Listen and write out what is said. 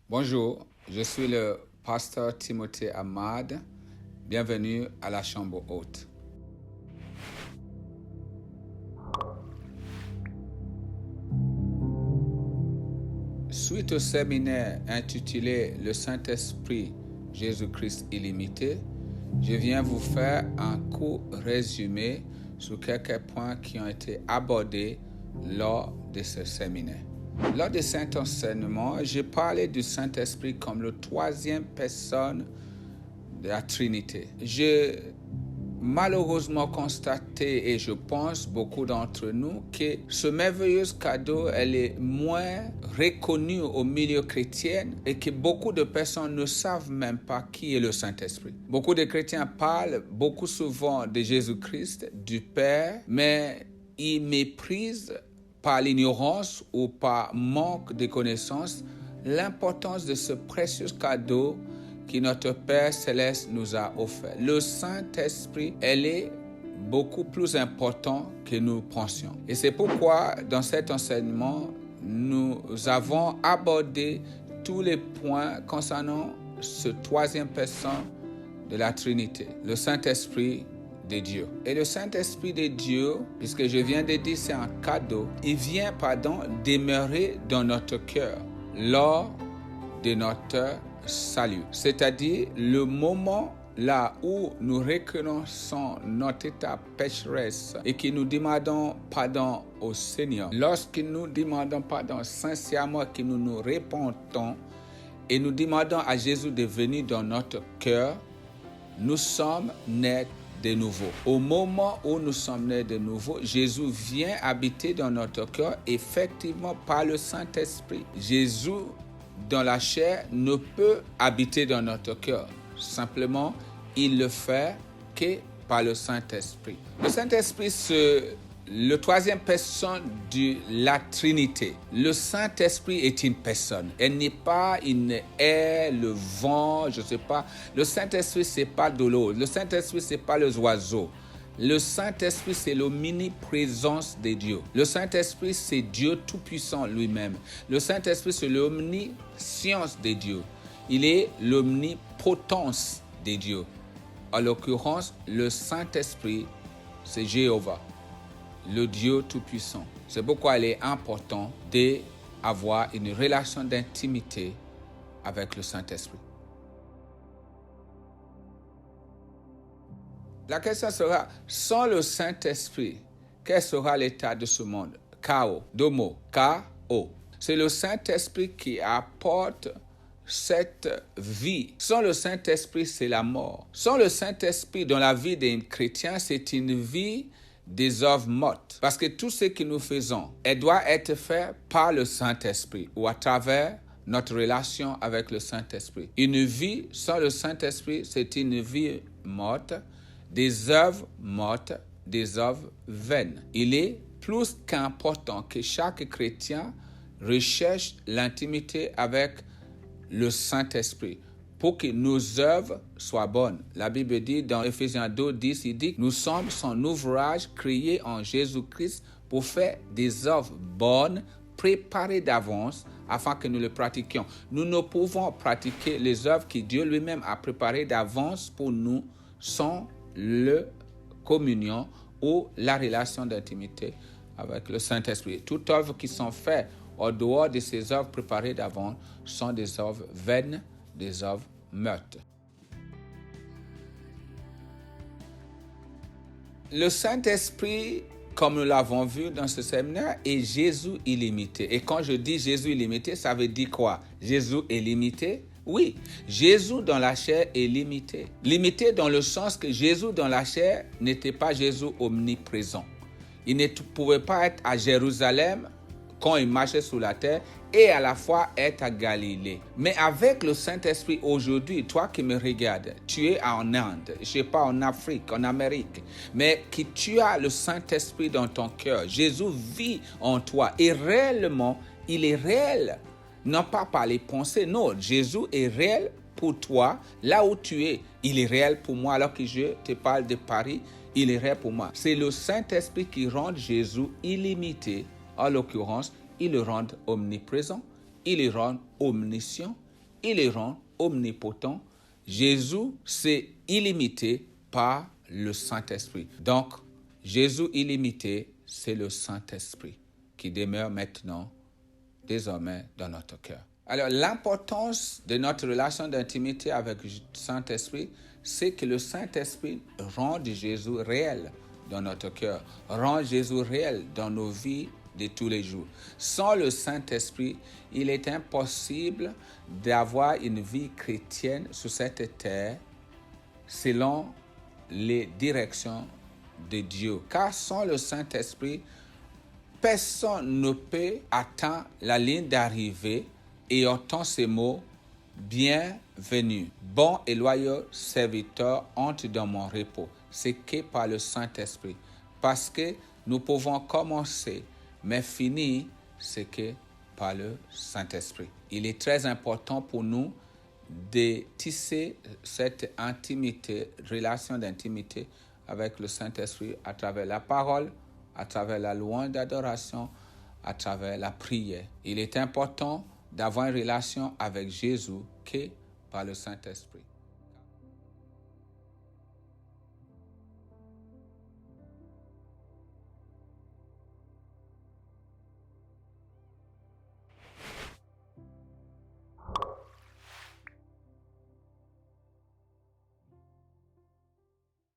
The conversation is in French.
Bonjour, je suis le pasteur Timothée Ahmad. Bienvenue à la Chambre haute. Suite au séminaire intitulé Le Saint-Esprit, Jésus-Christ illimité, je viens vous faire un court résumé sur quelques points qui ont été abordés lors de ce séminaire. Lors de cet enseignement, j'ai parlé du Saint-Esprit comme la troisième personne de la Trinité. J'ai malheureusement constaté, et je pense beaucoup d'entre nous, que ce merveilleux cadeau, elle est moins reconnu au milieu chrétien et que beaucoup de personnes ne savent même pas qui est le Saint-Esprit. Beaucoup de chrétiens parlent beaucoup souvent de Jésus-Christ, du Père, mais ils méprisent par l'ignorance ou par manque de connaissances l'importance de ce précieux cadeau que notre Père Céleste nous a offert. Le Saint-Esprit, elle est beaucoup plus important que nous pensions. Et c'est pourquoi, dans cet enseignement, nous avons abordé tous les points concernant ce troisième personne de la Trinité, le Saint-Esprit de Dieu. Et le Saint-Esprit de Dieu, puisque je viens de dire c'est un cadeau, il vient, demeurer dans notre cœur lors de notre salut. C'est-à-dire le moment là où nous reconnaissons notre état pécheresse et que nous demandons pardon au Seigneur. Lorsque nous demandons pardon sincèrement, que nous nous repentons et nous demandons à Jésus de venir dans notre cœur, nous sommes nés de nouveau. Au moment où nous sommes nés de nouveau, Jésus vient habiter dans notre cœur, effectivement par le Saint-Esprit. Jésus, dans la chair, ne peut habiter dans notre cœur. Simplement, il le fait que par le Saint-Esprit. Le Saint-Esprit, c'est le troisième personne de la Trinité. Le Saint-Esprit est une personne. Elle n'est pas une air, le vent, je ne sais pas. Le Saint-Esprit, ce n'est pas de l'eau. Le Saint-Esprit, ce n'est pas les oiseaux. Le Saint-Esprit, c'est l'omniprésence de Dieu. Le Saint-Esprit, c'est Dieu tout-puissant lui-même. Le Saint-Esprit, c'est l'omniscience de Dieu. Il est l'omnipotence de Dieu. En l'occurrence, le Saint-Esprit, c'est Jéhovah, le Dieu tout-puissant. C'est pourquoi il est important d'avoir une relation d'intimité avec le Saint-Esprit. La question sera, sans le Saint-Esprit, quel sera l'état de ce monde? Chaos, deux mots, K-O. C'est le Saint-Esprit qui apporte cette vie. Sans le Saint-Esprit, c'est la mort. Sans le Saint-Esprit, dans la vie d'un chrétien, c'est une vie des œuvres mortes. Parce que tout ce que nous faisons, elle doit être fait par le Saint-Esprit ou à travers notre relation avec le Saint-Esprit. Une vie sans le Saint-Esprit, c'est une vie morte, des œuvres mortes, des œuvres vaines. Il est plus qu'important que chaque chrétien recherche l'intimité avec le Saint-Esprit pour que nos œuvres soient bonnes. La Bible dit dans Ephésiens 2, 10, il dit que nous sommes son ouvrage créé en Jésus-Christ pour faire des œuvres bonnes, préparées d'avance afin que nous les pratiquions. Nous ne pouvons pratiquer les œuvres que Dieu lui-même a préparées d'avance pour nous sans la communion ou la relation d'intimité avec le Saint-Esprit. Toutes œuvres qui sont faites en dehors de ces œuvres préparées d'avant sont des œuvres vaines, des œuvres mortes. Le Saint-Esprit, comme nous l'avons vu dans ce séminaire, est Jésus illimité. Et quand je dis Jésus illimité, ça veut dire quoi? Jésus est limité? Oui, Jésus dans la chair est limité. Limité dans le sens que Jésus dans la chair n'était pas Jésus omniprésent. Il ne pouvait pas être à Jérusalem quand il marchait sur la terre et à la fois être à Galilée. Mais avec le Saint-Esprit aujourd'hui, toi qui me regardes, tu es en Inde, je ne sais pas, en Afrique, en Amérique, mais que tu as le Saint-Esprit dans ton cœur. Jésus vit en toi et réellement, il est réel. Non pas par les pensées, non, Jésus est réel pour toi, là où tu es. Il est réel pour moi, alors que je te parle de Paris, il est réel pour moi. C'est le Saint-Esprit qui rend Jésus illimité. En l'occurrence, il le rend omniprésent, il le rend omniscient, il est rond, omnipotent. Jésus, c'est illimité par le Saint-Esprit. Donc, Jésus illimité, c'est le Saint-Esprit qui demeure maintenant, désormais, dans notre cœur. Alors, l'importance de notre relation d'intimité avec le Saint-Esprit, c'est que le Saint-Esprit rend Jésus réel dans notre cœur, rend Jésus réel dans nos vies de tous les jours. Sans le Saint-Esprit, il est impossible d'avoir une vie chrétienne sur cette terre selon les directions de Dieu. Car sans le Saint-Esprit, personne ne peut atteindre la ligne d'arrivée et entend ces mots: bienvenue, bon et loyal serviteur, entre dans mon repos. C'est que par le Saint-Esprit. Parce que nous pouvons commencer, mais finir, c'est que par le Saint-Esprit. Il est très important pour nous de tisser cette intimité, relation d'intimité avec le Saint-Esprit à travers la parole, à travers la louange d'adoration, à travers la prière. Il est important d'avoir une relation avec Jésus que par le Saint-Esprit.